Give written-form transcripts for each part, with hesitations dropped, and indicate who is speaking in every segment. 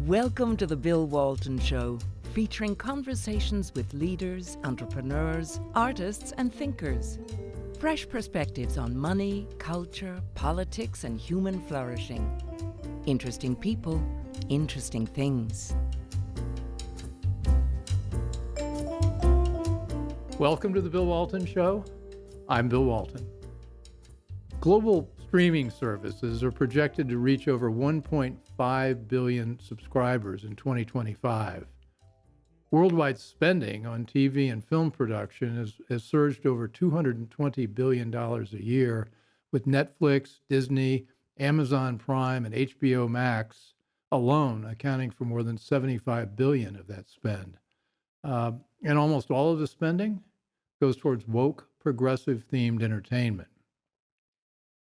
Speaker 1: Welcome to The Bill Walton Show, featuring conversations with leaders, entrepreneurs, artists, and thinkers. Fresh perspectives on money, culture, politics, and human flourishing. Interesting people, interesting things.
Speaker 2: Welcome to The Bill Walton Show. I'm Bill Walton. Global streaming services are projected to reach over 1.5 billion subscribers in 2025. Worldwide spending on TV and film production has surged over $220 billion a year, with Netflix, Disney, Amazon Prime, and HBO Max alone accounting for more than $75 billion of that spend. And almost all of the spending goes towards woke, progressive-themed entertainment.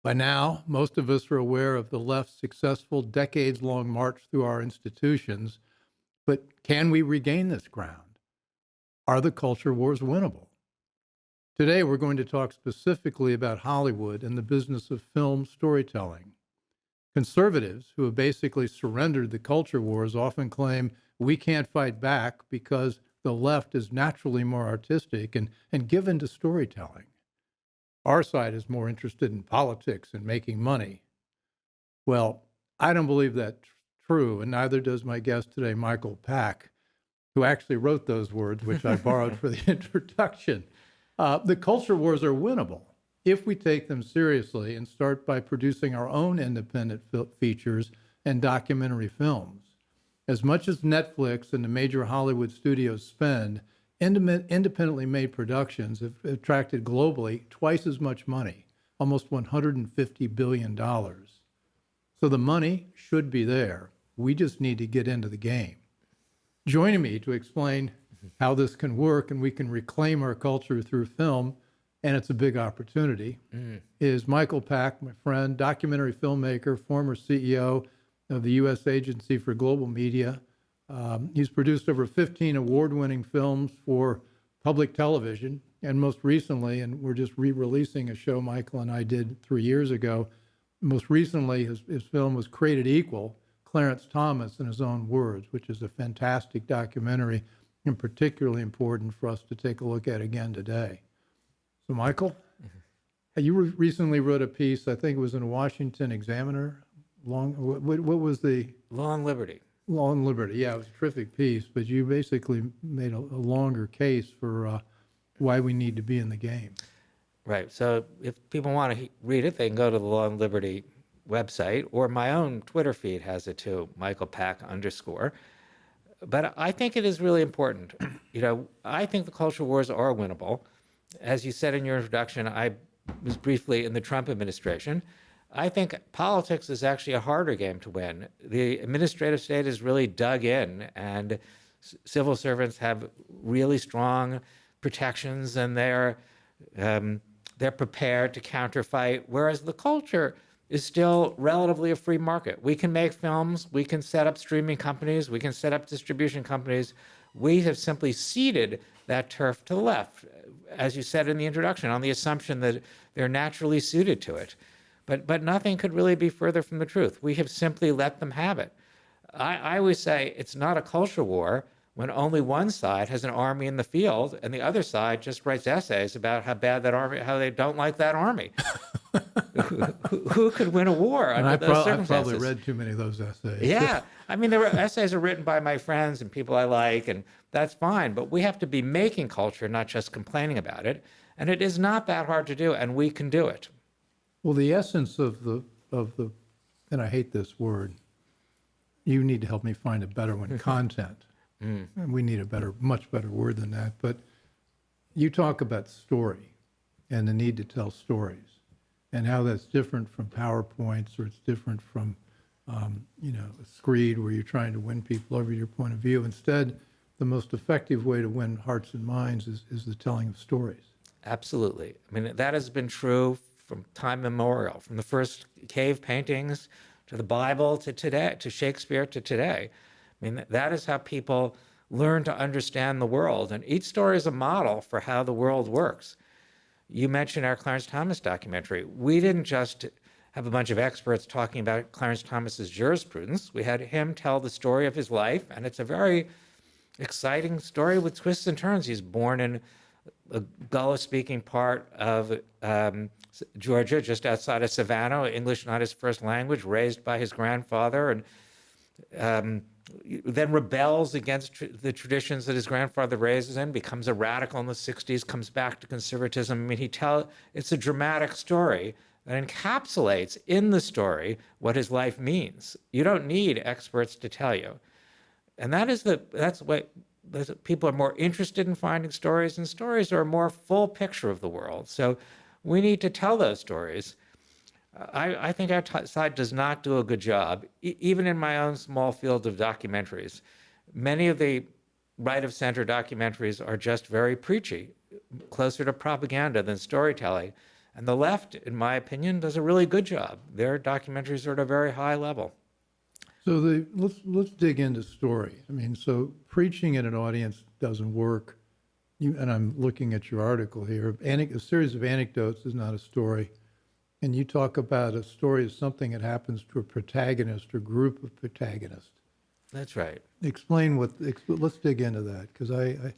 Speaker 2: By now, most of us are aware of the left's successful decades-long march through our institutions, but can we regain this ground? Are the culture wars winnable? Today, we're going to talk specifically about Hollywood and the business of film storytelling. Conservatives who have basically surrendered the culture wars often claim we can't fight back because the left is naturally more artistic and given to storytelling. Our side is more interested in politics and making money. Well, I don't believe that's true, and neither does my guest today, Michael Pack, who actually wrote those words, which I borrowed for the introduction. The culture wars are winnable if we take them seriously and start by producing our own independent features and documentary films. As much as Netflix and the major Hollywood studios spend, independently made productions have attracted globally twice as much money, almost $150 billion. So the money should be there. We just need to get into the game. Joining me to explain how this can work and we can reclaim our culture through film, and it's a big opportunity, is Michael Pack, my friend, documentary filmmaker, former CEO of the U.S. Agency for Global Media. He's produced over 15 award-winning films for public television, and most recently, and we're just re-releasing a show Michael and I did 3 years ago, most recently his film was Created Equal, Clarence Thomas in his own words, which is a fantastic documentary and particularly important for us to take a look at again today. So Michael, you recently wrote a piece, I think it was in a Washington Examiner, what was the?
Speaker 3: Long Liberty.
Speaker 2: Long Liberty, yeah, it was a terrific piece, but you basically made a longer case for why we need to be in the game.
Speaker 3: Right. So if people want to read it, they can go to the Long Liberty website, or my own Twitter feed has it too, Michael Pack _. But I think it is really important. I think the culture wars are winnable. As you said in your introduction, I was briefly in the Trump administration. I think politics is actually a harder game to win. The administrative state is really dug in, and civil servants have really strong protections, and they're prepared to counterfight, whereas the culture is still relatively a free market. We can make films, we can set up streaming companies, we can set up distribution companies. We have simply ceded that turf to the left, as you said in the introduction, on the assumption that they're naturally suited to it. But nothing could really be further from the truth. We have simply let them have it. I always say it's not a culture war when only one side has an army in the field and the other side just writes essays about how bad that army, how they don't like that army. Who could win a war under those circumstances?
Speaker 2: I probably read too many of those essays.
Speaker 3: Yeah. I mean, essays are written by my friends and people I like, and that's fine. But we have to be making culture, not just complaining about it. And it is not that hard to do, and we can do it.
Speaker 2: Well, the essence of the, and I hate this word, you need to help me find a better one, content. And we need a much better word than that. But you talk about story and the need to tell stories and how that's different from PowerPoints, or it's different from, a screed where you're trying to win people over your point of view. Instead, the most effective way to win hearts and minds is the telling of stories.
Speaker 3: Absolutely. I mean, that has been true from time immemorial, from the first cave paintings to the Bible to today, to Shakespeare to today. I mean, that is how people learn to understand the world. And each story is a model for how the world works. You mentioned our Clarence Thomas documentary. We didn't just have a bunch of experts talking about Clarence Thomas's jurisprudence. We had him tell the story of his life, and it's a very exciting story with twists and turns. He's born in a Gullah-speaking part of Georgia, just outside of Savannah, English not his first language, raised by his grandfather, and then rebels against the traditions that his grandfather raises in, becomes a radical in the 60s, comes back to conservatism. I mean, it's a dramatic story that encapsulates in the story what his life means. You don't need experts to tell you. And that's what people are more interested in finding stories, and stories are a more full picture of the world. So we need to tell those stories. I think our side does not do a good job, even in my own small field of documentaries. Many of the right-of-center documentaries are just very preachy, closer to propaganda than storytelling. And the left, in my opinion, does a really good job. Their documentaries are at a very high level.
Speaker 2: So let's dig into story. I mean, so preaching at an audience doesn't work. And I'm looking at your article here. A series of anecdotes is not a story. And you talk about a story as something that happens to a protagonist or group of protagonists.
Speaker 3: That's right.
Speaker 2: Explain let's dig into that, because I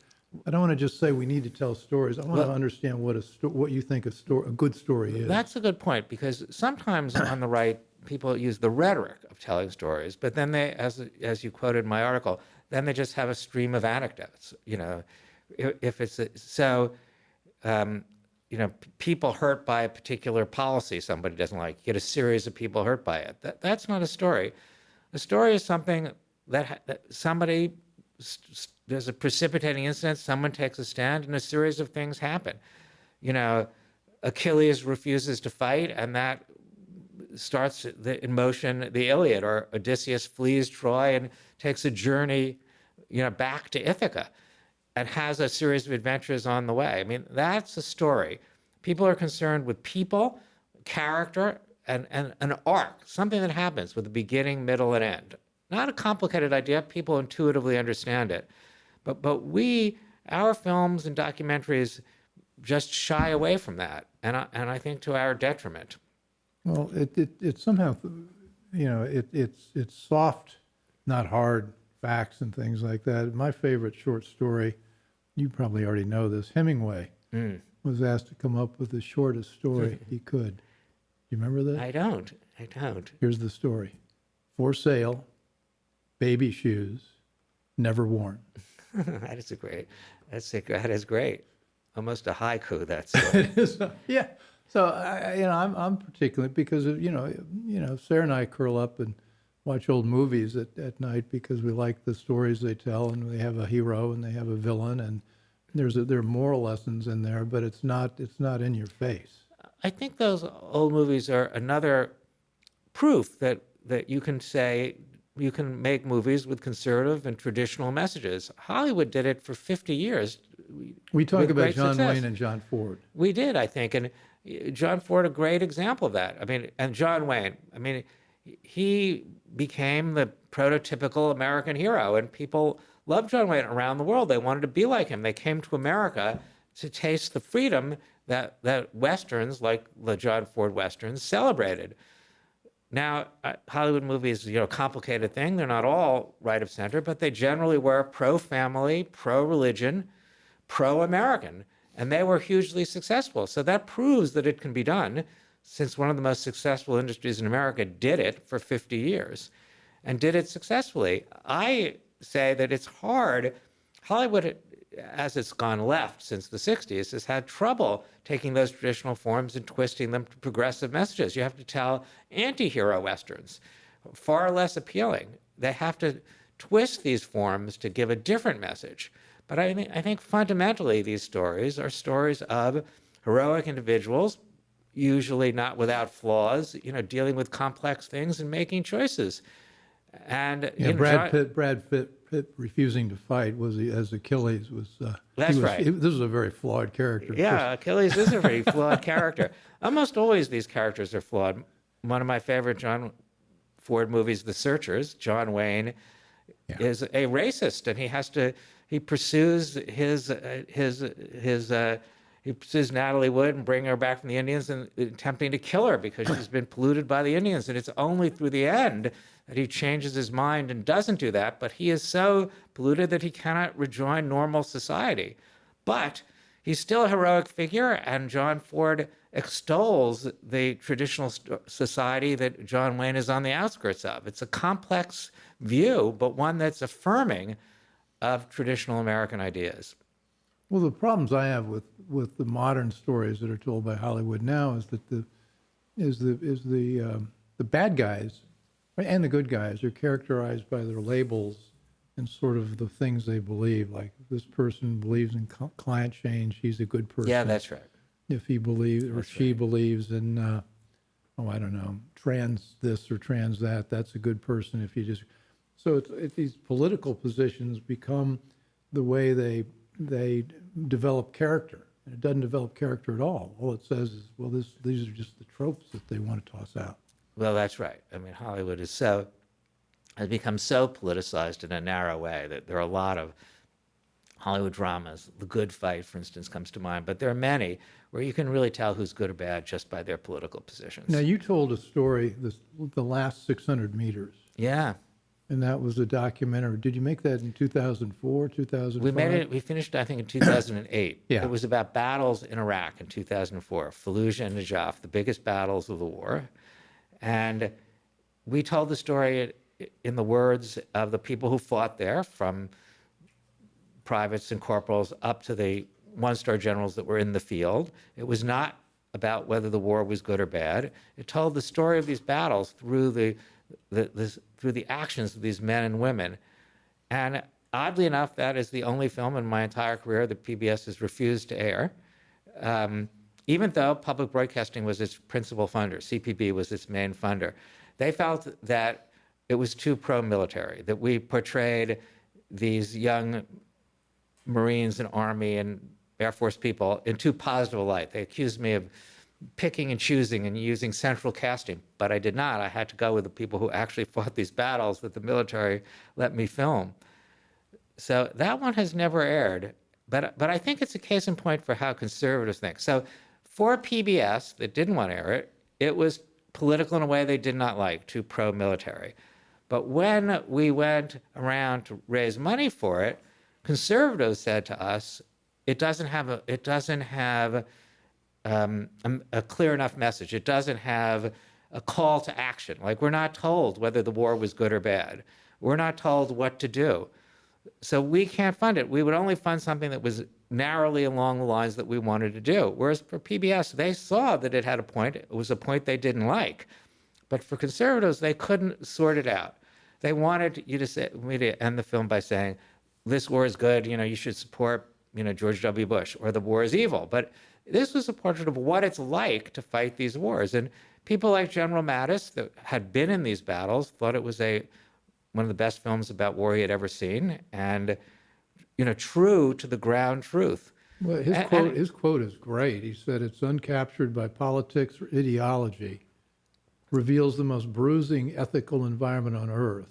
Speaker 2: don't want to just say we need to tell stories. I want to understand what you think a good story is.
Speaker 3: That's a good point, because sometimes on the right, people use the rhetoric of telling stories, but then they, as you quoted in my article, then they just have a stream of anecdotes. You know, if it's people hurt by a particular policy somebody doesn't like, you get a series of people hurt by it. That's not a story. A story is something that somebody, there's a precipitating incident, someone takes a stand, and a series of things happen. You know, Achilles refuses to fight, and that starts in motion the Iliad, or Odysseus flees Troy and takes a journey, back to Ithaca, and has a series of adventures on the way. I mean, that's a story. People are concerned with people, character, and an arc, something that happens with a beginning, middle, and end. Not a complicated idea. People intuitively understand it. But our films and documentaries just shy away from that, and I think to our detriment.
Speaker 2: Well, it somehow, it's soft, not hard facts and things like that. My favorite short story, you probably already know this, Hemingway was asked to come up with the shortest story he could. You remember that?
Speaker 3: I don't.
Speaker 2: Here's the story. For sale, baby shoes, never worn.
Speaker 3: That is great. Almost a haiku, that's
Speaker 2: It is, yeah. So I'm particularly because of, Sarah and I curl up and watch old movies at night because we like the stories they tell, and they have a hero and they have a villain, and there are moral lessons in there, but it's not in your face.
Speaker 3: I think those old movies are another proof that you can say you can make movies with conservative and traditional messages. Hollywood did it for 50 years.
Speaker 2: We talk about John
Speaker 3: success.
Speaker 2: Wayne and John Ford.
Speaker 3: We did, I think, and John Ford, a great example of that. I mean, and John Wayne, he became the prototypical American hero, and people loved John Wayne around the world. They wanted to be like him. They came to America to taste the freedom that Westerns, like the John Ford Westerns, celebrated. Now, Hollywood movies, a complicated thing. They're not all right of center, but they generally were pro-family, pro-religion, pro-American, and they were hugely successful. So that proves that it can be done, since one of the most successful industries in America did it for 50 years and did it successfully. I say that it's hard. Hollywood, as it's gone left since the 60s, has had trouble taking those traditional forms and twisting them to progressive messages. You have to tell anti-hero Westerns, far less appealing. They have to twist these forms to give a different message. But I think fundamentally these stories are stories of heroic individuals, usually not without flaws, dealing with complex things and making choices. And
Speaker 2: Brad Pitt refusing to fight as Achilles was.
Speaker 3: That's right.
Speaker 2: This is a very flawed character.
Speaker 3: Yeah, Achilles is a very flawed character. Almost always these characters are flawed. One of my favorite John Ford movies, The Searchers, John Wayne is a racist, and he pursues his he pursues Natalie Wood and bringing her back from the Indians and attempting to kill her because she's been polluted by the Indians. And it's only through the end that he changes his mind and doesn't do that. But he is so polluted that he cannot rejoin normal society. But he's still a heroic figure, and John Ford extols the traditional society that John Wayne is on the outskirts of. It's a complex view, but one that's affirming of traditional American ideas.
Speaker 2: Well, the problems I have with the modern stories that are told by Hollywood now is that the bad guys and the good guys are characterized by their labels and sort of the things they believe. Like, if this person believes in climate change, he's a good person.
Speaker 3: Yeah, that's right.
Speaker 2: If he believes or she believes in, I don't know, trans this or trans that, that's a good person. If you just, so these political positions become the way they develop character. And it doesn't develop character at all. All it says is, well, these are just the tropes that they want to toss out.
Speaker 3: Well, that's right. I mean, Hollywood has become so politicized in a narrow way that there are a lot of Hollywood dramas. The Good Fight, for instance, comes to mind, but there are many where you can really tell who's good or bad just by their political positions.
Speaker 2: Now, you told a story, the last 600 meters.
Speaker 3: Yeah.
Speaker 2: And that was a documentary. Did you make that in 2004, 2005?
Speaker 3: We made it, we finished, I think, in 2008.
Speaker 2: Yeah.
Speaker 3: It was about battles in Iraq in 2004, Fallujah and Najaf, the biggest battles of the war. And we told the story in the words of the people who fought there, from privates and corporals up to the one-star generals that were in the field. It was not about whether the war was good or bad. It told the story of these battles through the actions of these men and women. And oddly enough, that is the only film in my entire career that PBS has refused to air. Even though public broadcasting was its principal funder, CPB was its main funder. They felt that it was too pro-military, that we portrayed these young Marines and Army and Air Force people in too positive a light. They accused me of picking and choosing and using central casting, but I did not. I had to go with the people who actually fought these battles that the military let me film. So that one has never aired, but I think it's a case in point for how conservatives think. So for PBS that didn't want to air it, it was political in a way they did not like, too pro-military. But when we went around to raise money for it, conservatives said to us, it doesn't have a clear enough message. It doesn't have a call to action. Like, we're not told whether the war was good or bad. We're not told what to do. So we can't fund it. We would only fund something that was narrowly along the lines that we wanted to do. Whereas for PBS, they saw that it had a point. It was a point they didn't like. But for conservatives, they couldn't sort it out. They wanted you to say, me to end the film by saying, this war is good, you should support, George W. Bush, or the war is evil. But this was a portrait of what it's like to fight these wars. And people like General Mattis, that had been in these battles, thought it was one of the best films about war he had ever seen, and true to the ground truth.
Speaker 2: Well, his quote is great. He said, "It's uncaptured by politics or ideology, reveals the most bruising ethical environment on earth,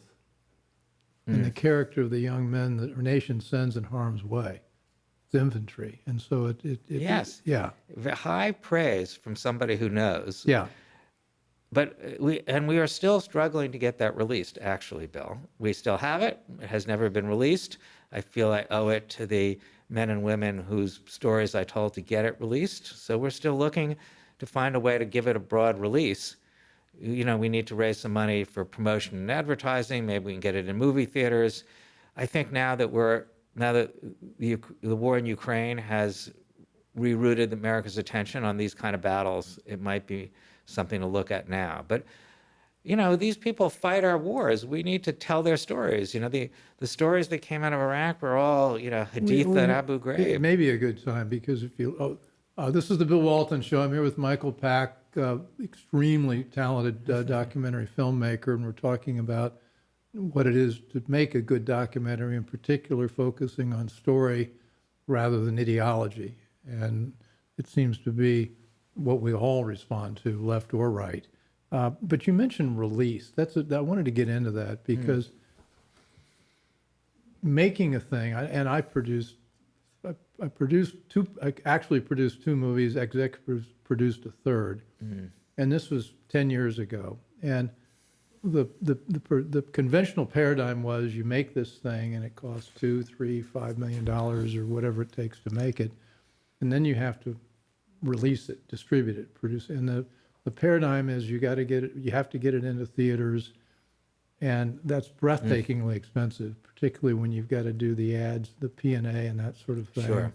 Speaker 2: and the character of the young men that our nation sends in harm's way. It's infantry." And so
Speaker 3: yes.
Speaker 2: Yeah.
Speaker 3: High praise from somebody who knows.
Speaker 2: Yeah.
Speaker 3: But we are still struggling to get that released, actually, Bill. We still have it. It has never been released. I feel I owe it to the men and women whose stories I told to get it released. So we're still looking to find a way to give it a broad release. We need to raise some money for promotion and advertising. Maybe we can get it in movie theaters. I think now that the war in Ukraine has rerouted America's attention on these kind of battles, it might be something to look at now. But these people fight our wars. We need to tell their stories. The stories that came out of Iraq were all Haditha and Abu Ghraib.
Speaker 2: It may be a good time, because this is the Bill Walton Show. I'm here with Michael Pack, extremely talented documentary filmmaker, and we're talking about what it is to make a good documentary, in particular focusing on story rather than ideology. And it seems to be what we all respond to, left or right. But you mentioned release. I wanted to get into that, because making a thing, and I produced I actually produced two movies, executive produced a third. And this was 10 years ago. And the conventional paradigm was you make this thing and it costs $2, $3, $5 million or whatever it takes to make it. And then you have to release it, distribute it, produce it. And the paradigm is you have to get it into theaters. And that's breathtakingly expensive, particularly when you've got to do the ads, the P&A and that sort of thing.
Speaker 3: Sure.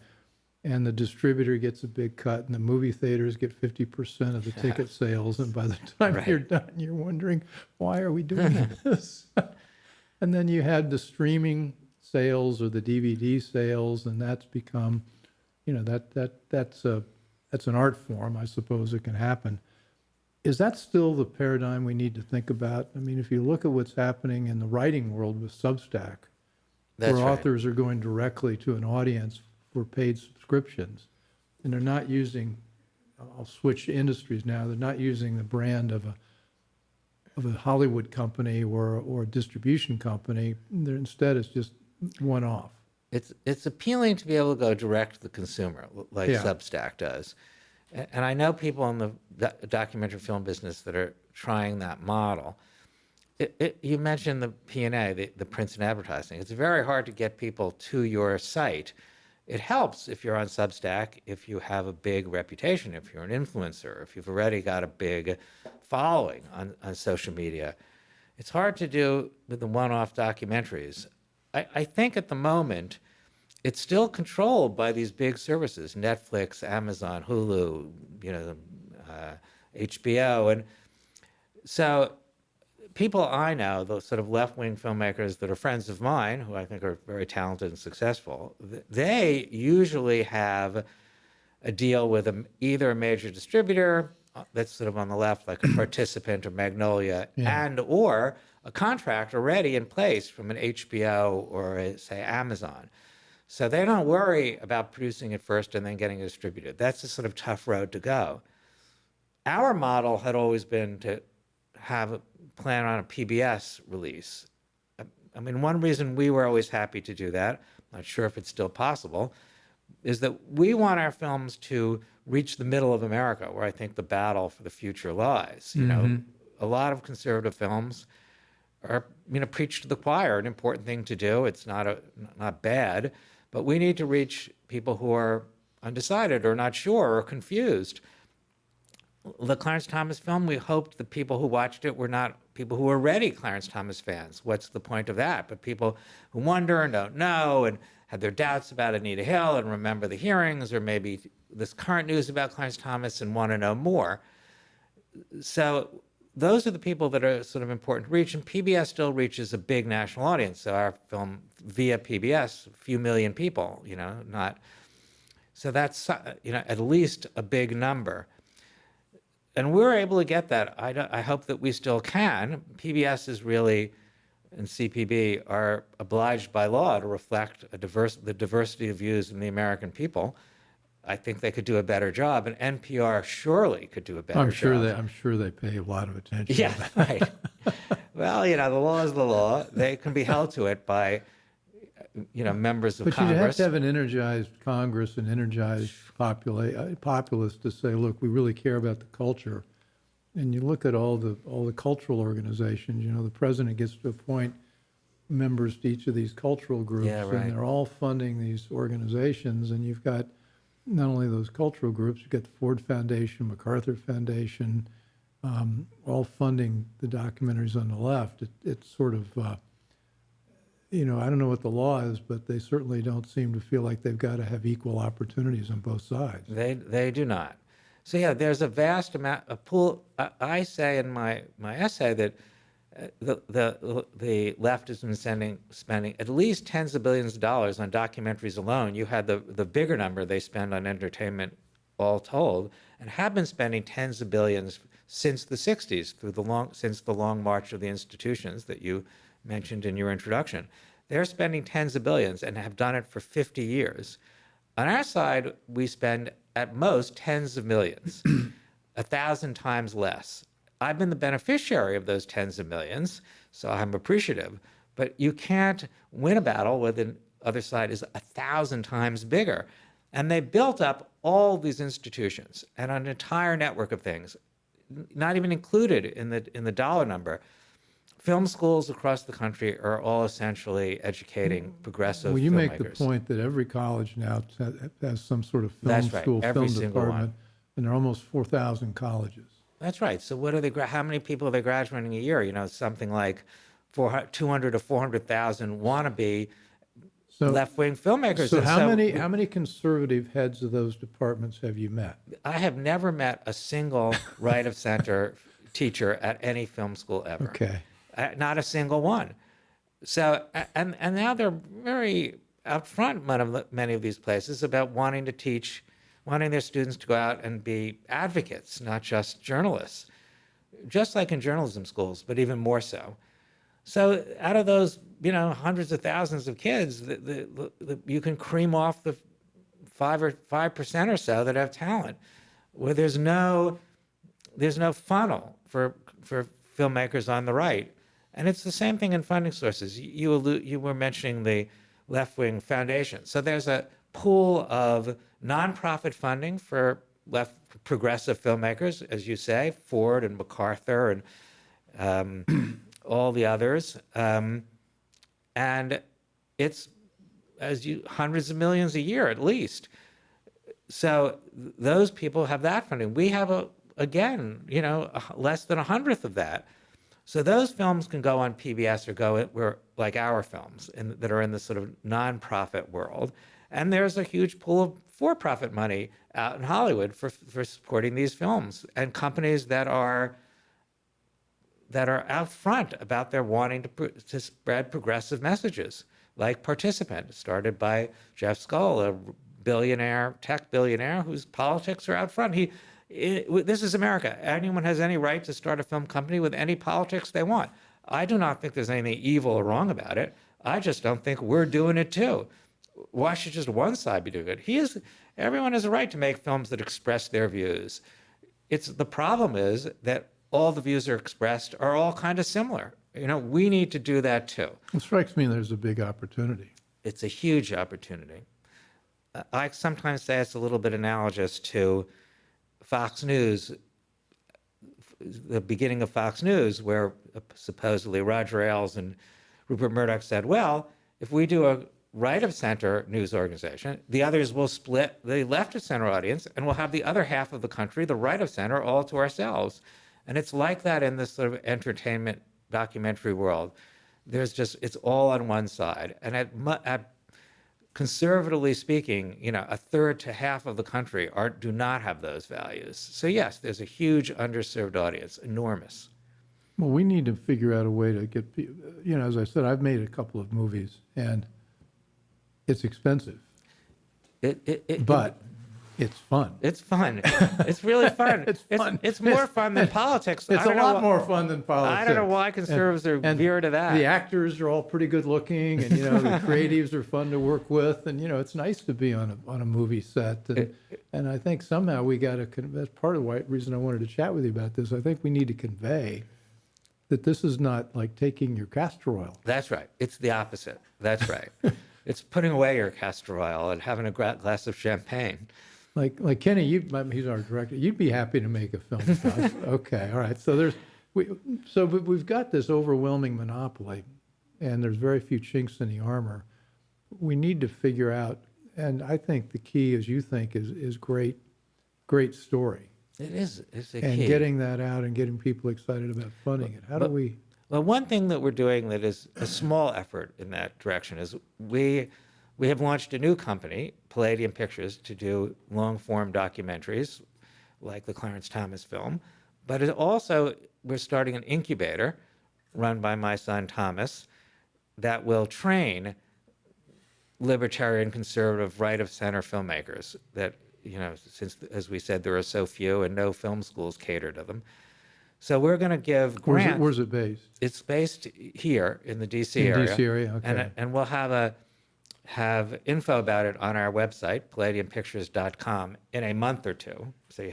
Speaker 2: And the distributor gets a big cut, and the movie theaters get 50% of the ticket sales. And by the time
Speaker 3: Right.
Speaker 2: you're done, you're wondering, why are we doing this? And then you had the streaming sales or the DVD sales, and that's become, that's an art form. I suppose it can happen. Is that still the paradigm we need to think about? I mean, if you look at what's happening in the writing world with Substack,
Speaker 3: That's
Speaker 2: where
Speaker 3: right.
Speaker 2: authors are going directly to an audience for paid subscriptions, and they're not using, I'll switch industries now, they're not using the brand of a Hollywood company or a distribution company. Instead, it's just one-off.
Speaker 3: It's appealing to be able to go direct to the consumer, like
Speaker 2: Yeah.
Speaker 3: Substack does. And I know people in the documentary film business that are trying that model. You mentioned the P&A, the prints and advertising. It's very hard to get people to your site. It helps if you're on Substack, if you have a big reputation, if you're an influencer, if you've already got a big following on social media. It's hard to do with the one-off documentaries. I think at the moment, it's still controlled by these big services, Netflix, Amazon, Hulu, HBO. And so people I know, those sort of left-wing filmmakers that are friends of mine, who I think are very talented and successful, they usually have a deal with either a major distributor that's sort of on the left, like a Participant or Magnolia, and or a contract already in place from an HBO or say Amazon. So they don't worry about producing it first and then getting it distributed. That's a sort of tough road to go. Our model had always been to plan on a PBS release. I mean, one reason we were always happy to do that, I'm not sure if it's still possible, is that we want our films to reach the middle of America, where I think the battle for the future lies. A lot of conservative films are, preach to the choir, an important thing to do. It's not bad, but we need to reach people who are undecided or not sure or confused. The Clarence Thomas film, we hoped the people who watched it were not people who were already Clarence Thomas fans. What's the point of that? But people who wonder and don't know and had their doubts about Anita Hill and remember the hearings or maybe this current news about Clarence Thomas and want to know more. So those are the people that are sort of important to reach, and PBS still reaches a big national audience. So our film via PBS, a few million people, not. So that's, at least a big number. And we're able to get that. I hope that we still can. PBS is really, and CPB are obliged by law to reflect the diversity of views in the American people. I think they could do a better job, and NPR surely could do a better job.
Speaker 2: I'm sure they pay a lot of attention.
Speaker 3: Yeah, right. Well, the law is the law. They can be held to it by, members of
Speaker 2: But
Speaker 3: Congress.
Speaker 2: you have to have an energized Congress and energized populace to say, look, we really care about the culture. And you look at all the cultural organizations. The president gets to appoint members to each of these cultural groups,
Speaker 3: Yeah, right.
Speaker 2: and they're all funding these organizations. And you've got not only those cultural groups, you've got the Ford Foundation, MacArthur Foundation, all funding the documentaries on the left. It's sort of, I don't know what the law is, but they certainly don't seem to feel like they've got to have equal opportunities on both sides.
Speaker 3: They do not. So yeah, there's a vast amount of pool. I say in my essay that the left has been spending at least tens of billions of dollars on documentaries alone. You had the bigger number they spend on entertainment, all told, and have been spending tens of billions since the 60s, since the long march of the institutions that you mentioned in your introduction. They're spending tens of billions and have done it for 50 years. On our side, we spend at most tens of millions, 1,000 times less. I've been the beneficiary of those tens of millions, so I'm appreciative. But you can't win a battle when the other side is 1,000 times bigger. And they built up all these institutions and an entire network of things, not even included in the dollar number. Film schools across the country are all essentially educating progressive
Speaker 2: Well, you make the
Speaker 3: filmmakers.
Speaker 2: point that every college now has some sort of film
Speaker 3: That's right,
Speaker 2: school,
Speaker 3: every
Speaker 2: film
Speaker 3: single one.
Speaker 2: department, and there are almost 4,000 colleges.
Speaker 3: That's right. So what are they? How many people are they graduating a year? Something like 200 to 400,000 wannabe
Speaker 2: So,
Speaker 3: left-wing filmmakers.
Speaker 2: so
Speaker 3: And
Speaker 2: how many conservative heads of those departments have you met?
Speaker 3: I have never met a single right of center teacher at any film school ever.
Speaker 2: Okay.
Speaker 3: Not a single one. So, and now they're very upfront, many of these places, about wanting to teach, wanting their students to go out and be advocates, not just journalists, just like in journalism schools, but even more so. So out of those, hundreds of thousands of kids, you can cream off the 5% or so that have talent, where there's no funnel for filmmakers on the right. And it's the same thing in funding sources. You were mentioning the left-wing foundation. So there's a pool of nonprofit funding for left progressive filmmakers, as you say, Ford and MacArthur and all the others. And it's hundreds of millions a year at least. So those people have that funding. We have less than 1/100th of that. So those films can go on PBS or like our films that are in the sort of nonprofit world. And there's a huge pool of for-profit money out in Hollywood for supporting these films, and companies that are out front about their wanting to spread progressive messages, like Participant, started by Jeff Skoll, a tech billionaire whose politics are out front. This is America. Anyone has any right to start a film company with any politics they want. I do not think there's anything evil or wrong about it. I just don't think we're doing it too. Why should just one side be doing it? Everyone has a right to make films that express their views. The problem is that all the views are expressed are all kind of similar. We need to do that too.
Speaker 2: It strikes me there's a big opportunity.
Speaker 3: It's a huge opportunity. I sometimes say it's a little bit analogous to Fox News, the beginning of Fox News, where supposedly Roger Ailes and Rupert Murdoch said, well, if we do a right-of-center news organization, the others will split the left-of-center audience, and we'll have the other half of the country, the right-of-center, all to ourselves. And it's like that in this sort of entertainment documentary world. It's all on one side. And at conservatively speaking, 1/3 to half of the country do not have those values. So yes, there's a huge underserved audience, enormous.
Speaker 2: Well, we need to figure out a way to get, as I said, I've made a couple of movies, and it's expensive, but it's fun.
Speaker 3: It's fun. It's really fun.
Speaker 2: It's fun.
Speaker 3: It's more fun than politics.
Speaker 2: It's a lot more fun than politics.
Speaker 3: I don't know why conservatives are veer to that.
Speaker 2: The actors are all pretty good looking, and the creatives are fun to work with, and it's nice to be on a movie set. And I think somehow we got to. That's part of the reason I wanted to chat with you about this. I think we need to convey that this is not like taking your castor oil.
Speaker 3: That's right. It's the opposite. That's right. It's putting away your castor oil and having a glass of champagne.
Speaker 2: Like Kenny, he's our director. You'd be happy to make a film with us. Okay, all right. So but we've got this overwhelming monopoly, and there's very few chinks in the armor. We need to figure out, and I think the key, as you think, is great story.
Speaker 3: It is. It's a
Speaker 2: and
Speaker 3: key.
Speaker 2: Getting that out and getting people excited about funding it. How do we?
Speaker 3: Well, one thing that we're doing that is a small effort in that direction is we have launched a new company, Palladium Pictures, to do long-form documentaries like the Clarence Thomas film. But we're starting an incubator run by my son Thomas that will train libertarian, conservative, right-of-center filmmakers that, since, as we said, there are so few and no film schools cater to them. So we're going to give grants.
Speaker 2: Where's it based?
Speaker 3: It's based here in the D.C. area.
Speaker 2: DC area, okay.
Speaker 3: And we'll have info about it on our website, palladiumpictures.com, in a month or two. So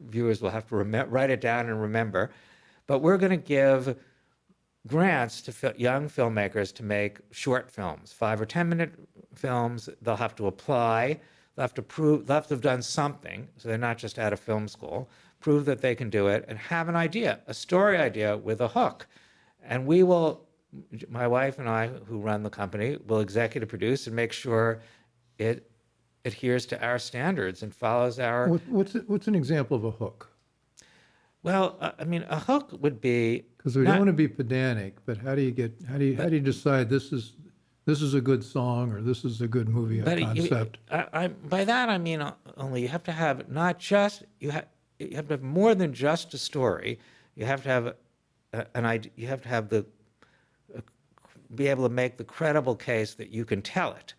Speaker 3: viewers will have to write it down and remember. But we're going to give grants to young filmmakers to make short films, 5 or 10 minute films. They'll have to apply. They'll have to prove, they'll have to have done something, so they're not just out of film school, prove that they can do it, and have an idea, a story idea with a hook. And we will, my wife and I, who run the company, will executive produce and make sure it adheres to our standards and follows our.
Speaker 2: What's an example of a hook?
Speaker 3: Well, I mean, a hook would be.
Speaker 2: Because we don't want to be pedantic, but how do you decide this is a good song or this is a good movie concept?
Speaker 3: By that I mean only you have to have not just you have to have more than just a story. You have to have an idea. You have to have be able to make the credible case that you can tell it.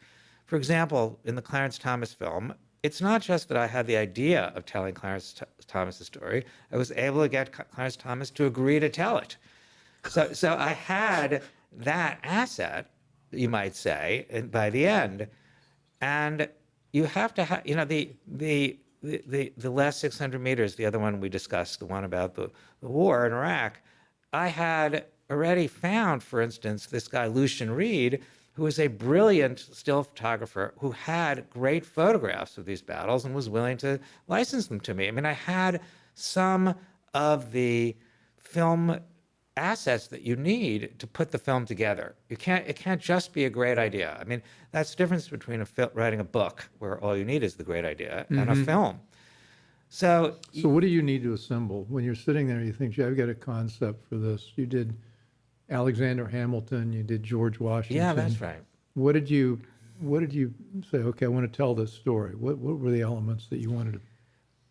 Speaker 3: For example, in the Clarence Thomas film, it's not just that I had the idea of telling Clarence Thomas's story. I was able to get Clarence Thomas to agree to tell it. So I had that asset, you might say, by the end. And you have to have, the last 600 meters, the other one we discussed, the one about the war in Iraq, I had already found, for instance, this guy, Lucian Reed, who was a brilliant still photographer who had great photographs of these battles and was willing to license them to me. I mean, I had some of the film assets that you need to put the film together. It can't just be a great idea. I mean, that's the difference between writing a book, where all you need is the great idea, and a film. So
Speaker 2: what do you need to assemble? When you're sitting there, you think, I've got a concept for this. You did Alexander Hamilton, you did George Washington.
Speaker 3: Yeah, that's right.
Speaker 2: What did you say, okay, I want to tell this story? What were the elements that you wanted to?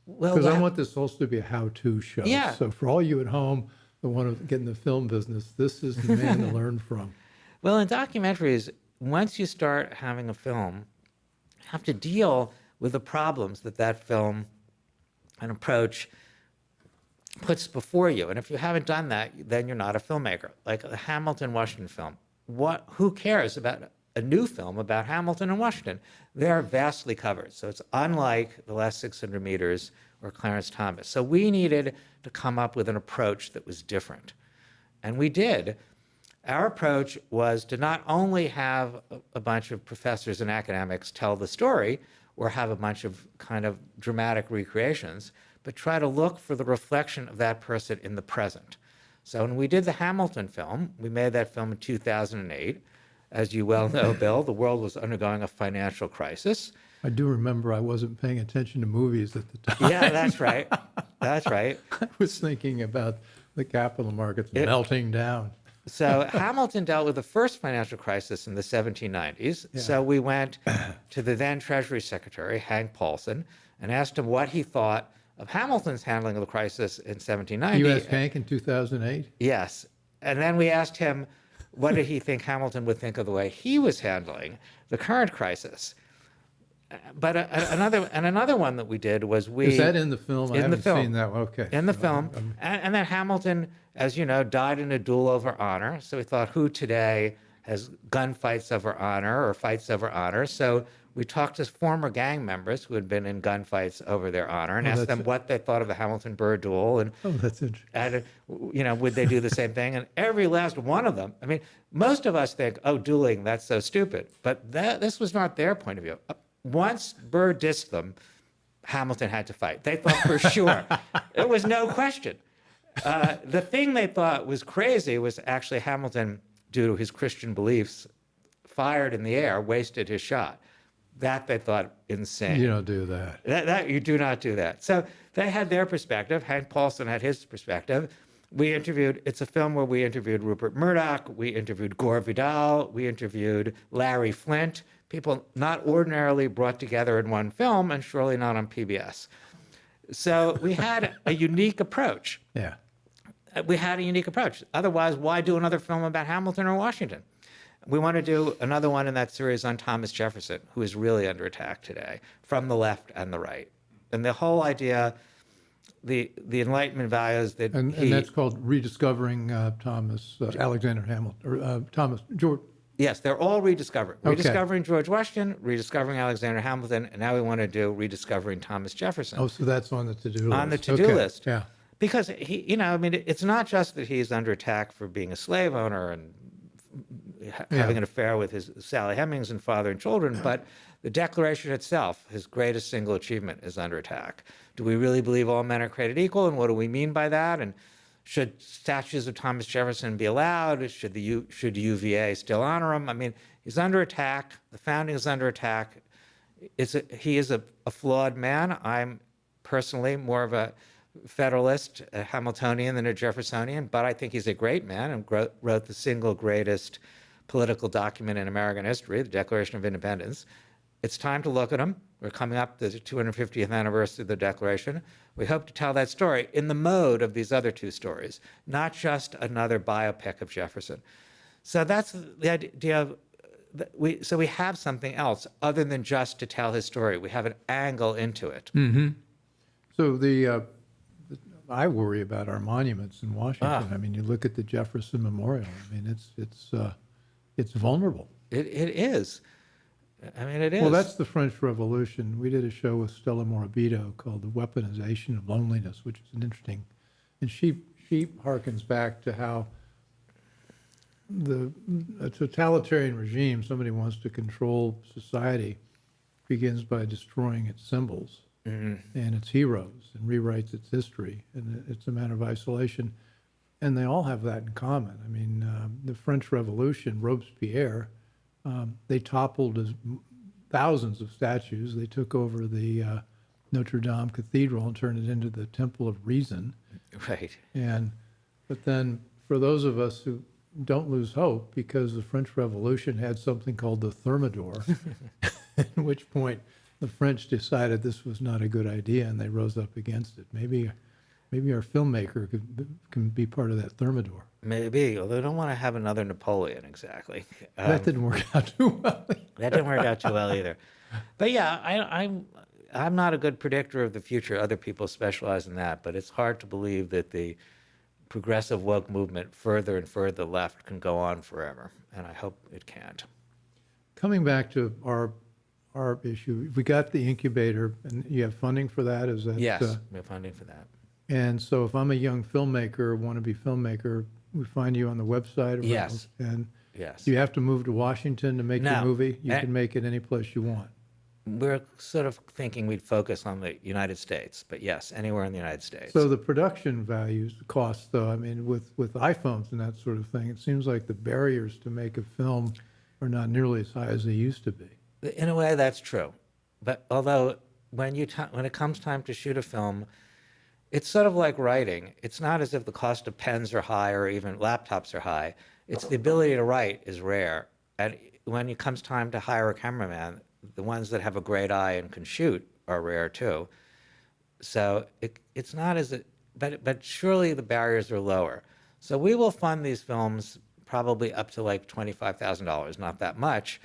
Speaker 3: Well,
Speaker 2: because I want this also to be a how-to show.
Speaker 3: Yeah.
Speaker 2: So for all you at home that want to get in the film business, this is the man to learn from.
Speaker 3: Well, in documentaries, once you start having a film, you have to deal with the problems that film and approach puts before you. And if you haven't done that, then you're not a filmmaker. Like the Hamilton Washington film. Who cares about a new film about Hamilton and Washington? They're vastly covered. So it's unlike The Last 600 Meters or Clarence Thomas. So we needed to come up with an approach that was different. And we did. Our approach was to not only have a bunch of professors and academics tell the story or have a bunch of kind of dramatic recreations, but try to look for the reflection of that person in the present. So when we did the Hamilton film, we made that film in 2008. As you well know, Bill, the world was undergoing a financial crisis.
Speaker 2: I do remember I wasn't paying attention to movies at the time.
Speaker 3: Yeah, that's right. That's right.
Speaker 2: I was thinking about the capital markets melting down.
Speaker 3: So Hamilton dealt with the first financial crisis in the 1790s. Yeah. So we went to the then Treasury Secretary, Hank Paulson, and asked him what he thought of Hamilton's handling of the crisis in 1790.
Speaker 2: You asked Hank in 2008?
Speaker 3: Yes. And then we asked him, what did he think Hamilton would think of the way he was handling the current crisis? But another one that we did was
Speaker 2: Is that in the film? I haven't seen that one. Okay.
Speaker 3: In the film. And then Hamilton, as you know, died in a duel over honor. So we thought, who today has gunfights over honor or fights over honor? So we talked to former gang members who had been in gunfights over their honor and asked them what they thought of the Hamilton-Burr duel. And,
Speaker 2: that's interesting.
Speaker 3: And, would they do the same thing? And every last one of them, I mean, most of us think, dueling, that's so stupid. But this was not their point of view. Once Burr dissed them, Hamilton had to fight. They thought for sure. It was no question. The thing they thought was crazy was actually Hamilton, due to his Christian beliefs, fired in the air, wasted his shot. That they thought insane.
Speaker 2: You don't do that.
Speaker 3: That you do not do that. So they had their perspective. Hank Paulson had his perspective. It's a film where we interviewed Rupert Murdoch, we interviewed Gore Vidal, we interviewed Larry Flint, people not ordinarily brought together in one film and surely not on PBS. So we had a unique approach.
Speaker 2: Yeah.
Speaker 3: We had a unique approach. Otherwise, why do another film about Hamilton or Washington? We want to do another one in that series on Thomas Jefferson, who is really under attack today from the left and the right. And the whole idea, the Enlightenment values that
Speaker 2: and that's called Rediscovering Alexander Hamilton, or Thomas George.
Speaker 3: Yes, they're all rediscovering.
Speaker 2: Okay.
Speaker 3: Rediscovering George Washington, rediscovering Alexander Hamilton, and now we want to do rediscovering Thomas Jefferson.
Speaker 2: Oh, so that's on the to-do list.
Speaker 3: On the to-do list.
Speaker 2: Yeah.
Speaker 3: Because it's not just that he's under attack for being a slave owner and having an affair with his Sally Hemings and father and children, but The Declaration itself, his greatest single achievement, is under attack. Do we really believe all men are created equal? And what do we mean by that? And should statues of Thomas Jefferson be allowed? Should UVA still honor him? I mean, he's under attack. The founding is under attack. He is a flawed man. I'm personally more of a Federalist, a Hamiltonian than a Jeffersonian, but I think he's a great man and wrote the single greatest political document in American history, the Declaration of Independence. It's time to look at him. We're coming up to the 250th anniversary of the Declaration. We hope to tell that story in the mode of these other two stories, not just another biopic of Jefferson. So that's the idea of, so we have something else other than just to tell his story. We have an angle into it.
Speaker 2: So I worry about our monuments in Washington. I mean, you look at the Jefferson Memorial. I mean, it's vulnerable.
Speaker 3: It is. I mean, it is.
Speaker 2: Well, that's the French Revolution. We did a show with Stella Morabito called "The Weaponization of Loneliness," which is an interesting, and she harkens back to how a totalitarian regime, somebody wants to control society, begins by destroying its symbols and its heroes and rewrites its history, and it's a matter of isolation. And they all have that in common. I mean, the French Revolution, Robespierre, they toppled thousands of statues. They took over the Notre Dame Cathedral and turned it into the Temple of Reason.
Speaker 3: Right.
Speaker 2: But then for those of us who don't lose hope, because the French Revolution had something called the Thermidor, at which point the French decided this was not a good idea and they rose up against it. Maybe our filmmaker can be part of that Thermidor.
Speaker 3: Maybe, although I don't want to have another Napoleon exactly.
Speaker 2: That didn't work out too well.
Speaker 3: That didn't work out too well either. But yeah, I'm not a good predictor of the future. Other people specialize in that, but it's hard to believe that the progressive woke movement further and further left can go on forever, and I hope it can't.
Speaker 2: Coming back to our issue, we got the incubator, and you have funding for that? Is that
Speaker 3: Yes, we have funding for that.
Speaker 2: And so if I'm a young filmmaker, wannabe filmmaker, we find you on the website?
Speaker 3: Yes.
Speaker 2: And
Speaker 3: Yes.
Speaker 2: do you have to move to Washington to make your
Speaker 3: No.
Speaker 2: movie? You can make it any place you want.
Speaker 3: We're sort of thinking we'd focus on the United States, but yes, anywhere in the United States.
Speaker 2: So the production values, the costs, though, I mean, with iPhones and that sort of thing, it seems like the barriers to make a film are not nearly as high as they used to be.
Speaker 3: In a way, that's true. But although when it comes time to shoot a film, it's sort of like writing. It's not as if the cost of pens are high or even laptops are high. It's the ability to write is rare. And when it comes time to hire a cameraman, the ones that have a great eye and can shoot are rare too. So it's not as, but surely the barriers are lower. So we will fund these films probably up to like $25,000, not that much.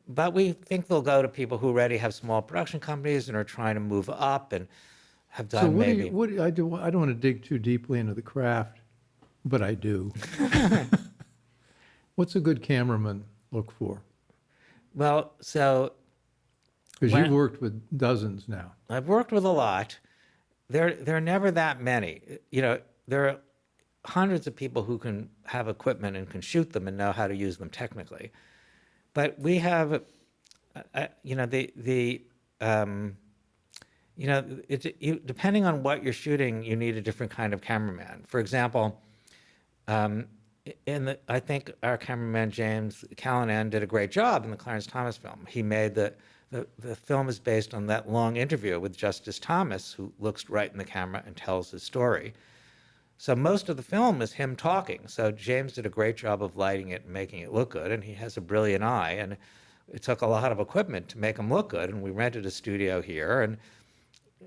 Speaker 3: But we think they'll go to people who already have small production companies and are trying to move up and have done
Speaker 2: So
Speaker 3: maybe.
Speaker 2: I don't want to dig too deeply into the craft, but I do. What's a good cameraman look for?
Speaker 3: Well, so
Speaker 2: Because you've worked with dozens now.
Speaker 3: I've worked with a lot. There are never that many. You know, there are hundreds of people who can have equipment and can shoot them and know how to use them technically. But we have, depending on what you're shooting, you need a different kind of cameraman. For example, I think our cameraman James Callanan did a great job in the Clarence Thomas film. He made the film is based on that long interview with Justice Thomas, who looks right in the camera and tells his story. So most of the film is him talking. So James did a great job of lighting it and making it look good, and he has a brilliant eye. And it took a lot of equipment to make him look good. And we rented a studio here, and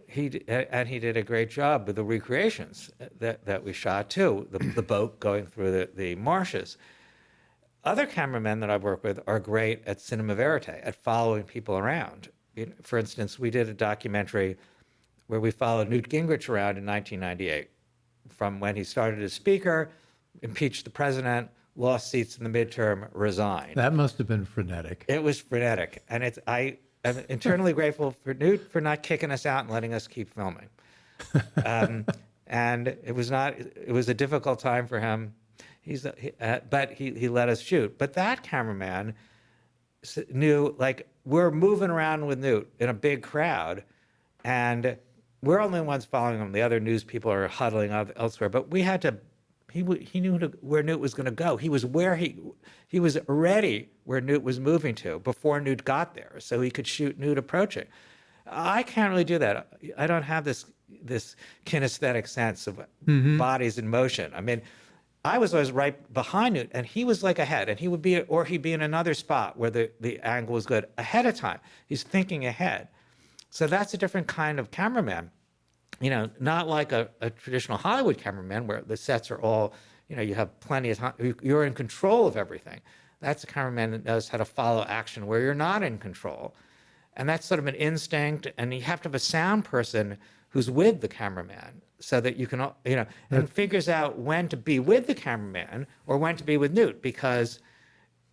Speaker 3: he did a great job with the recreations that we shot too. The boat going through the marshes. Other cameramen that I've worked with are great at cinema verite, at following people around. For instance, we did a documentary where we followed Newt Gingrich around in 1998. From when he started as speaker, impeached the president, lost seats in the midterm, resigned.
Speaker 2: That must have been frenetic.
Speaker 3: It was frenetic. And I am internally grateful for Newt for not kicking us out and letting us keep filming. And it was a difficult time for him. But he let us shoot. But that cameraman knew, like, we're moving around with Newt in a big crowd, and we're only the ones following him. The other news people are huddling up elsewhere, but we had to. He knew where Newt was going to go. He was he was already where Newt was moving to before Newt got there, so he could shoot Newt approaching. I can't really do that. I don't have this kinesthetic sense of bodies in motion. I mean, I was always right behind Newt, and he was like ahead, and he'd be in another spot where the angle was good ahead of time. He's thinking ahead. So that's a different kind of cameraman. You know, not like a traditional Hollywood cameraman where the sets are all, you know, you have plenty of time, you're in control of everything. That's a cameraman that knows how to follow action where you're not in control. And that's sort of an instinct, and you have to have a sound person who's with the cameraman so that you can, you know, and figures out when to be with the cameraman or when to be with Newt, because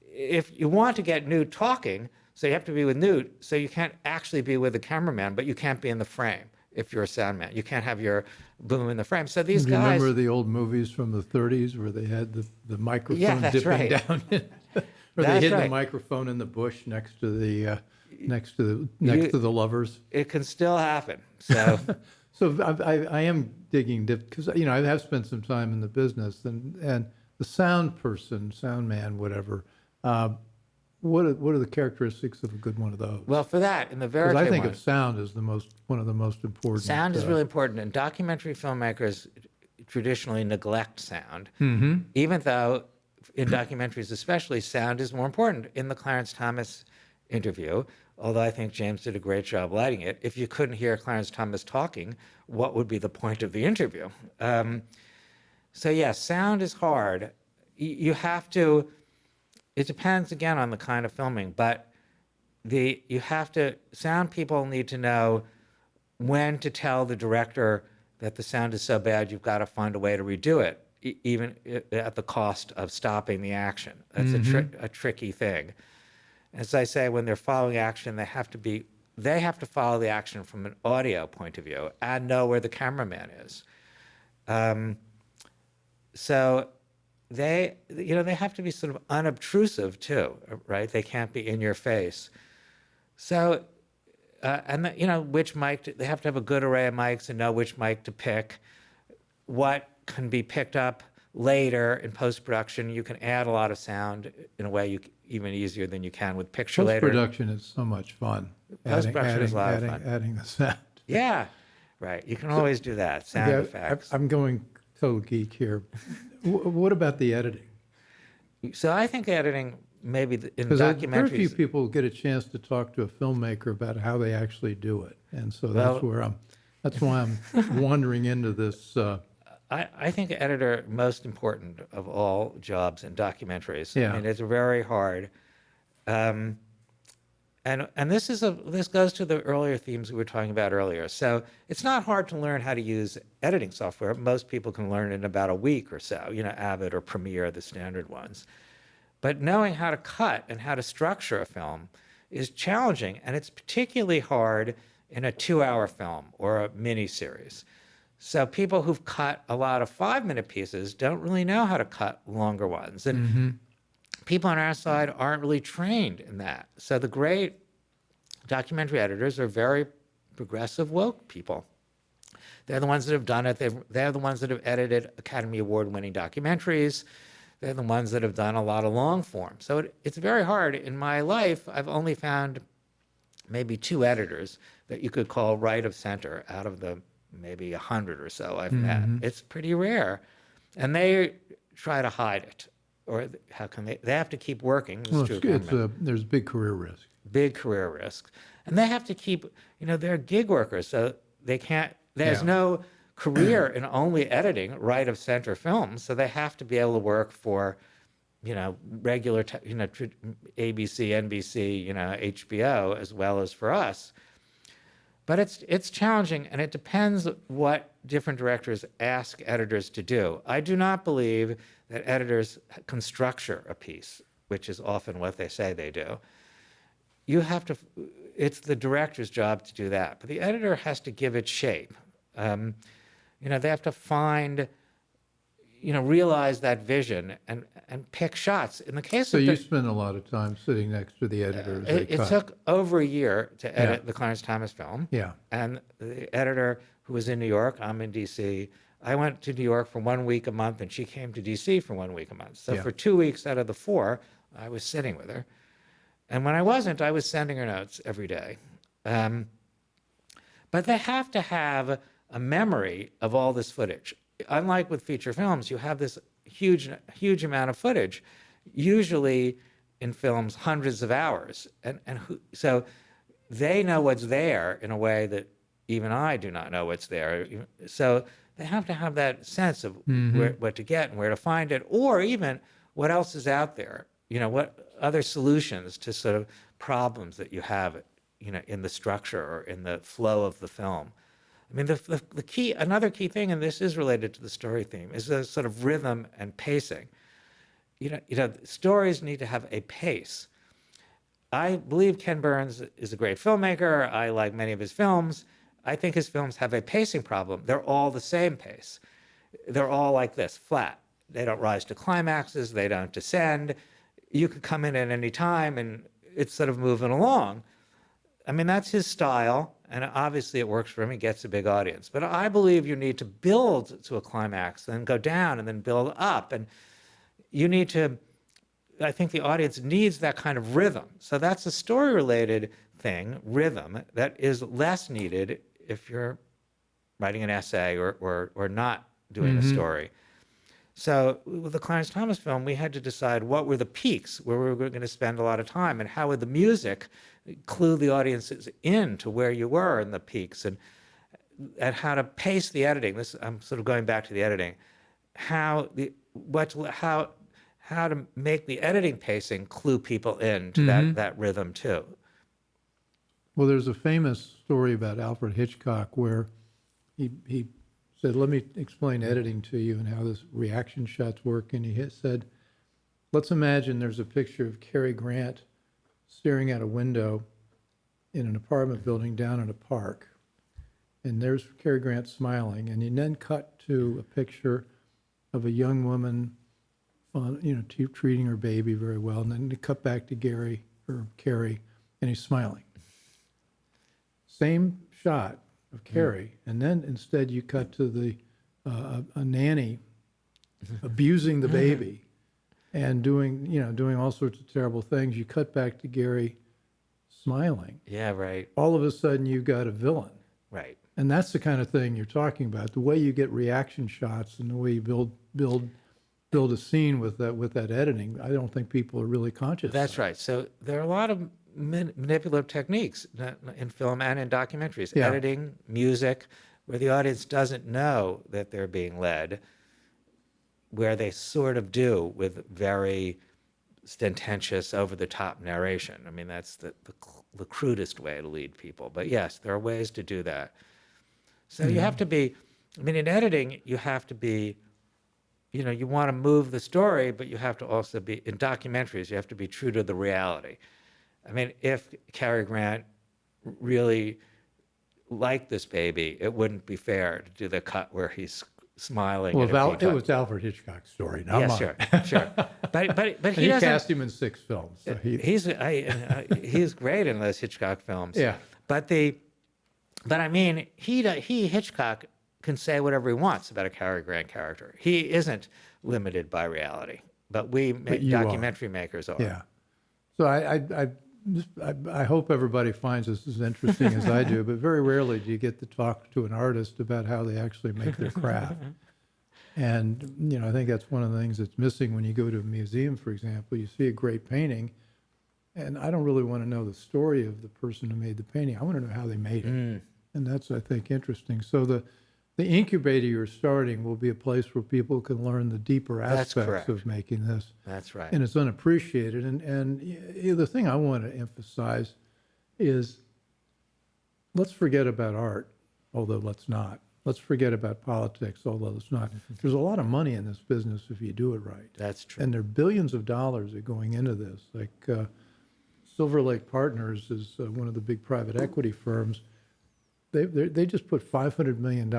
Speaker 3: if you want to get Newt talking, so you have to be with Newt, so you can't actually be with the cameraman, but you can't be in the frame. If you're a sound man, you can't have your boom in the frame. So these
Speaker 2: Do you
Speaker 3: guys.
Speaker 2: remember the old movies from the 30s where they had the microphone
Speaker 3: that's
Speaker 2: dipping
Speaker 3: right.
Speaker 2: down, or they hid the microphone in the bush next to the lovers?
Speaker 3: It can still happen. So.
Speaker 2: So I am digging deep because, you know, I have spent some time in the business, and the sound person, sound man, whatever. What are the characteristics of a good one of those?
Speaker 3: Well, for that, in the
Speaker 2: Because
Speaker 3: Verite
Speaker 2: I think
Speaker 3: one,
Speaker 2: of sound as one of the most important.
Speaker 3: sound is really important, and documentary filmmakers traditionally neglect sound, even though in documentaries especially, sound is more important. In the Clarence Thomas interview, although I think James did a great job lighting it, if you couldn't hear Clarence Thomas talking, what would be the point of the interview? So yeah, sound is hard. You have to. It depends again on the kind of filming, but sound people need to know when to tell the director that the sound is so bad you've got to find a way to redo it, even at the cost of stopping the action. That's a tricky thing. As I say, when they're following action, they have to follow the action from an audio point of view and know where the cameraman is. So they have to be sort of unobtrusive too, right? They can't be in your face. So, which mic, they have to have a good array of mics and know which mic to pick. What can be picked up later in post-production. You can add a lot of sound in a way even easier than you can with picture later.
Speaker 2: Post-production is so much fun.
Speaker 3: Post-production is a lot of fun.
Speaker 2: Adding the sound.
Speaker 3: Yeah, right. You can always do that, sound effects.
Speaker 2: I'm going total geek here. What about the editing?
Speaker 3: So I think editing, maybe in
Speaker 2: Because
Speaker 3: documentaries.
Speaker 2: very few people get a chance to talk to a filmmaker about how they actually do it, and so that's why I'm wandering into this.
Speaker 3: I think editor most important of all jobs in documentaries.
Speaker 2: Yeah.
Speaker 3: I mean, it's very hard. And this goes to the earlier themes we were talking about earlier. So it's not hard to learn how to use editing software. Most people can learn in about a week or so, Avid or Premiere, the standard ones. But knowing how to cut and how to structure a film is challenging, and it's particularly hard in a 2-hour film or a miniseries. So people who've cut a lot of 5-minute pieces don't really know how to cut longer ones. And people on our side aren't really trained in that. So the great documentary editors are very progressive, woke people. They're the ones that have done it. They're the ones that have edited Academy Award-winning documentaries. They're the ones that have done a lot of long form. So it's very hard. In my life, I've only found maybe 2 editors that you could call right of center out of the maybe 100 or so I've met. It's pretty rare. And they try to hide it. Or how can they have to keep working.
Speaker 2: There's big career risk.
Speaker 3: Big career risks. And they have to keep, they're gig workers, so they can't, there's no career in only editing right of center films, so they have to be able to work for, regular, ABC, NBC, HBO, as well as for us. But it's challenging, and it depends what different directors ask editors to do. I do not believe that editors can structure a piece, which is often what they say they do. It's the director's job to do that, but the editor has to give it shape. They have to find, realize that vision and pick shots. In the case
Speaker 2: So
Speaker 3: of
Speaker 2: you spend a lot of time sitting next to the editor as they
Speaker 3: it
Speaker 2: cut.
Speaker 3: took over a year to edit the Clarence Thomas film.
Speaker 2: Yeah.
Speaker 3: And the editor, who was in New York, I'm in DC. I went to New York for 1 week a month, and she came to DC for 1 week a month. So
Speaker 2: Yeah.
Speaker 3: for 2 weeks out of the 4, I was sitting with her. And when I wasn't, I was sending her notes every day. But they have to have a memory of all this footage. Unlike with feature films, you have this huge amount of footage, usually in films, hundreds of hours. So they know what's there in a way that even I do not know what's there. So they have to have that sense of what to get and where to find it, or even what else is out there. What other solutions to sort of problems that you have, in the structure or in the flow of the film. I mean, another key thing, and this is related to the story theme, is the sort of rhythm and pacing. Stories need to have a pace. I believe Ken Burns is a great filmmaker. I like many of his films. I think his films have a pacing problem. They're all the same pace. They're all like this, flat. They don't rise to climaxes. They don't descend. You could come in at any time and it's sort of moving along. I mean, that's his style, and obviously it works for him. He gets a big audience. But I believe you need to build to a climax, then go down, and then build up. And you need to, I think the audience needs that kind of rhythm. So that's a story-related thing, rhythm, that is less needed if you're writing an essay or not doing a story. So with the Clarence Thomas film, we had to decide what were the peaks where we were going to spend a lot of time, and how would the music clue the audiences in to where you were in the peaks, and how to pace the editing. I'm sort of going back to the editing. How to make the editing pacing clue people in to that rhythm too.
Speaker 2: Well, there's a famous story about Alfred Hitchcock where he said, let me explain editing to you and how this reaction shots work. And he said, let's imagine there's a picture of Cary Grant staring out a window in an apartment building down in a park. And there's Cary Grant smiling. And you then cut to a picture of a young woman, treating her baby very well. And then you cut back to Cary, and he's smiling. Same shot of Cary, and then instead you cut to a nanny abusing the baby and doing all sorts of terrible things. You cut back to Gary smiling.
Speaker 3: Yeah, right.
Speaker 2: All of a sudden you've got a villain.
Speaker 3: Right.
Speaker 2: And that's the kind of thing you're talking about. The way you get reaction shots and the way you build a scene with that editing, I don't think people are really conscious.
Speaker 3: That's right. So there are a lot of manipulative techniques in film and in documentaries, editing, music, where the audience doesn't know that they're being led, where they sort of do with very sententious, over-the-top narration. I mean, that's the crudest way to lead people. But yes, there are ways to do that. So you have to be, in editing, you have to be, you want to move the story, but you have to also be, in documentaries, you have to be true to the reality. I mean, if Cary Grant really liked this baby, it wouldn't be fair to do the cut where he's smiling.
Speaker 2: Well, it was Alfred Hitchcock's story, not mine.
Speaker 3: Sure. But
Speaker 2: he cast him in 6 films. So
Speaker 3: he's great in those Hitchcock films.
Speaker 2: Yeah.
Speaker 3: But Hitchcock can say whatever he wants about a Cary Grant character. He isn't limited by reality, but documentary makers are.
Speaker 2: Yeah. So I hope everybody finds this as interesting as I do, but very rarely do you get to talk to an artist about how they actually make their craft. And, I think that's one of the things that's missing when you go to a museum, for example. You see a great painting, and I don't really want to know the story of the person who made the painting. I want to know how they made it. And that's, I think, interesting. So the incubator you're starting will be a place where people can learn the deeper aspects of making this.
Speaker 3: That's right.
Speaker 2: And it's unappreciated. And the thing I want to emphasize is let's forget about art, although let's not. Let's forget about politics, although let's not. There's a lot of money in this business if you do it right.
Speaker 3: That's true.
Speaker 2: And there are billions of dollars that are going into this. Like Silver Lake Partners is one of the big private equity firms. They just put $500 million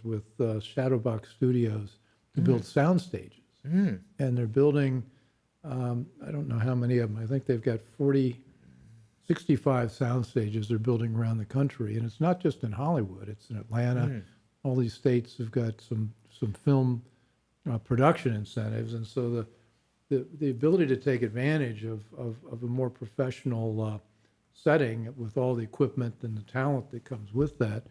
Speaker 2: with Shadowbox Studios to build sound stages. And they're building, I don't know how many of them. I think they've got 65 sound stages they're building around the country. And it's not just in Hollywood, it's in Atlanta. All these states have got some film production incentives. And so the ability to take advantage of a more professional setting with all the equipment and the talent that comes with that,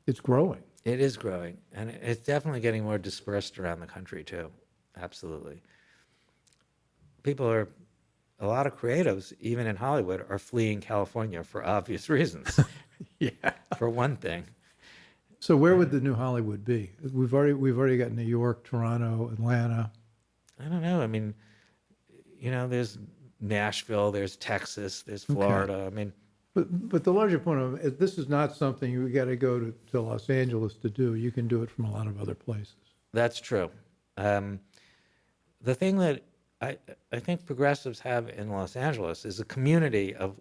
Speaker 2: it's growing.
Speaker 3: It is growing, and it's definitely getting more dispersed around the country too. Absolutely. A lot of creatives, even in Hollywood, are fleeing California for obvious reasons.
Speaker 2: Yeah.
Speaker 3: For one thing.
Speaker 2: So where would the new Hollywood be? We've already got New York, Toronto, Atlanta.
Speaker 3: I don't know. I mean, there's Nashville, there's Texas, there's Florida.
Speaker 2: Okay.
Speaker 3: I mean,
Speaker 2: but the larger point of it, this is not something you got to go to Los Angeles to do. You can do it from a lot of other places.
Speaker 3: that's true. The thing that I think progressives have in Los Angeles is a community of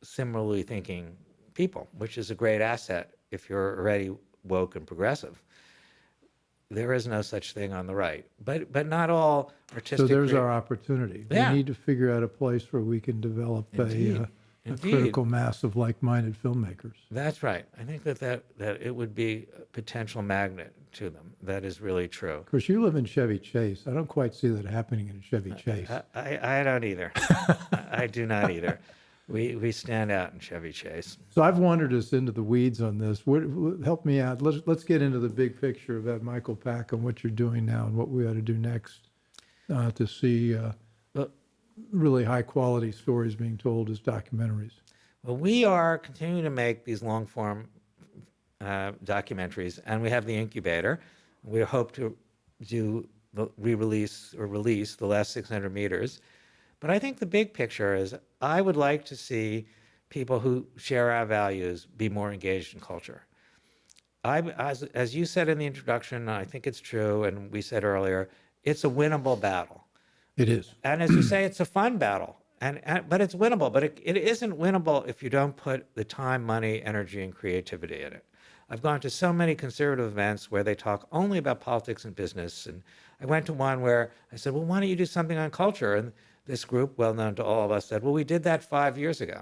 Speaker 3: similarly thinking people, which is a great asset if you're already woke and progressive. There is no such thing on the right, but not all artistic.
Speaker 2: So there's our opportunity.
Speaker 3: Yeah.
Speaker 2: We need to figure out a place where we can develop a critical mass of like-minded filmmakers.
Speaker 3: That's right. I think that it would be a potential magnet to them. That is really true.
Speaker 2: Of course, you live in Chevy Chase. I don't quite see that happening in Chevy Chase.
Speaker 3: I don't either. I do not either. We stand out in Chevy Chase.
Speaker 2: So I've wandered us into the weeds on this. Help me out. Let's get into the big picture about Michael Pack and what you're doing now and what we ought to do next to see really high-quality stories being told as documentaries.
Speaker 3: Well, we are continuing to make these long-form documentaries, and we have the incubator. We hope to do release the last 600 meters. But I think the big picture is I would like to see people who share our values be more engaged in culture. As you said in the introduction, I think it's true, and we said earlier, it's a winnable battle.
Speaker 2: It is.
Speaker 3: And as you say, it's a fun battle, but it's winnable. But it isn't winnable if you don't put the time, money, energy, and creativity in it. I've gone to so many conservative events where they talk only about politics and business. And I went to one where I said, well, why don't you do something on culture? And this group, well known to all of us, said, well, we did that 5 years ago.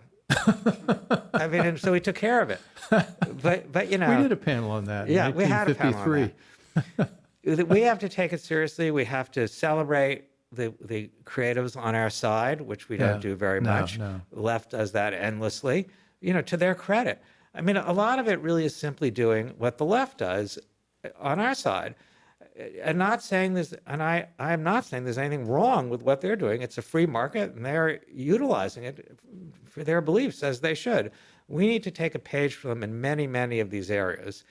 Speaker 3: I mean, and so we took care of it. But we
Speaker 2: did a panel on that.
Speaker 3: Yeah,
Speaker 2: in
Speaker 3: we had a panel on
Speaker 2: 1953.
Speaker 3: that. We have to take it seriously. We have to celebrate the creatives on our side, which we don't do very much.
Speaker 2: No.
Speaker 3: The left does that endlessly, to their credit. I mean, a lot of it really is simply doing what the left does on our side. And not saying this, and I'm not saying there's anything wrong with what they're doing. It's a free market, and they're utilizing it for their beliefs as they should. We need to take a page from them in many, many of these areas.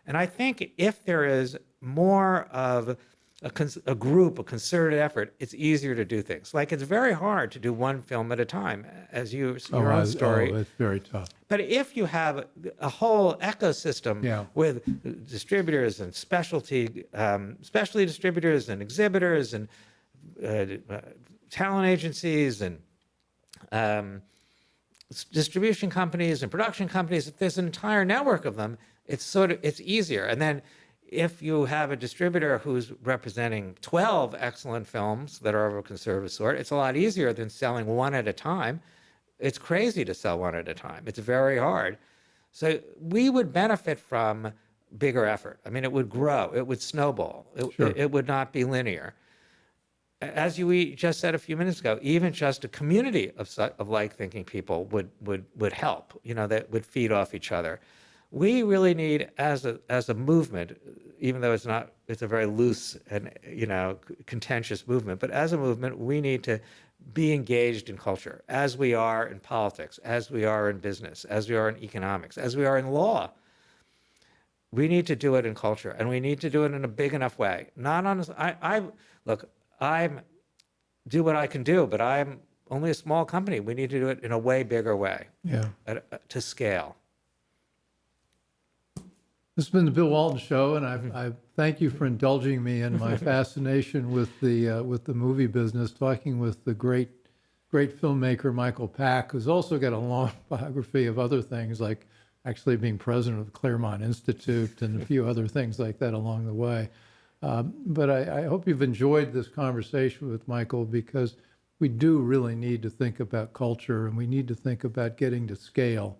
Speaker 3: And I think if there is more of a group, a concerted effort, it's easier to do things. Like it's very hard to do one film at a time, as your own story.
Speaker 2: Oh, it's very tough.
Speaker 3: But if you have a whole ecosystem with distributors and specialty distributors and exhibitors and talent agencies and distribution companies and production companies, if there's an entire network of them, it's easier. And then if you have a distributor who's representing 12 excellent films that are of a conservative sort, it's a lot easier than selling one at a time. It's crazy to sell one at a time. It's very hard. So we would benefit from bigger effort. I mean, it would grow. It would snowball. It would not be linear. As we just said a few minutes ago, even just a community of like-thinking people would help, that would feed off each other. We really need, as a movement, even though it's a very loose and contentious movement, but as a movement, we need to be engaged in culture, as we are in politics, as we are in business, as we are in economics, as we are in law. We need to do it in culture, and we need to do it in a big enough way. Not on I do what I can do, but I'm only a small company. We need to do it in a way bigger way, to scale.
Speaker 2: This has been the Bill Walton Show, and I thank you for indulging me in my fascination with the movie business, talking with the great filmmaker Michael Pack, who's also got a long biography of other things, like actually being president of the Claremont Institute and a few other things like that along the way. But I hope you've enjoyed this conversation with Michael, because we do really need to think about culture, and we need to think about getting to scale,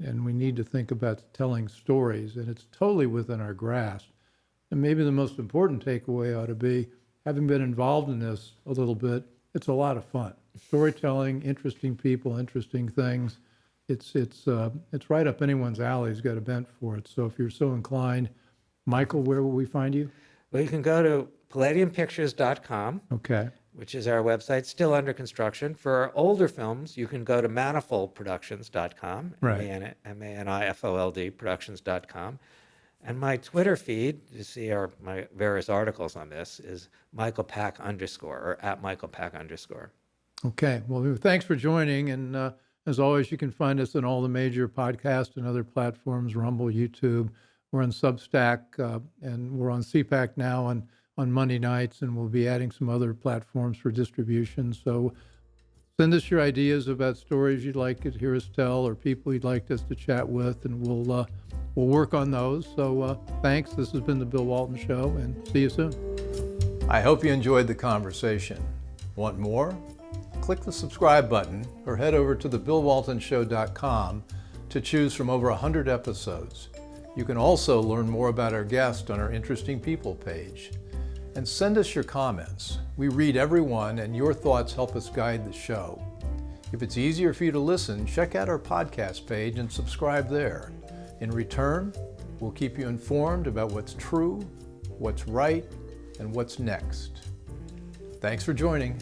Speaker 2: and we need to think about telling stories, and it's totally within our grasp. And maybe the most important takeaway ought to be, having been involved in this a little bit, it's a lot of fun. Storytelling, interesting people, interesting things. It's right up anyone's alley who's got a bent for it. So if you're so inclined, Michael, where will we find you?
Speaker 3: Well, you can go to palladiumpictures.com,
Speaker 2: Okay.
Speaker 3: which is our website, still under construction. For our older films, you can go to manifoldproductions.com,
Speaker 2: Right.
Speaker 3: M-A-N-I-F-O-L-D productions.com. And my Twitter feed, you see my various articles on this, is @MichaelPack_ or @MichaelPack_.
Speaker 2: Okay. Well, thanks for joining. And as always, you can find us on all the major podcast and other platforms, Rumble, YouTube. We're on Substack, and we're on CPAC now on Monday nights, and we'll be adding some other platforms for distribution. So send us your ideas about stories you'd like to hear us tell, or people you'd like us to chat with, and we'll work on those. So thanks. This has been The Bill Walton Show, and see you soon. I hope you enjoyed the conversation. Want more? Click the subscribe button or head over to thebillwaltonshow.com to choose from over 100 episodes. You can also learn more about our guest on our Interesting People page. And send us your comments. We read every one, and your thoughts help us guide the show. If it's easier for you to listen, check out our podcast page and subscribe there. In return, we'll keep you informed about what's true, what's right, and what's next. Thanks for joining.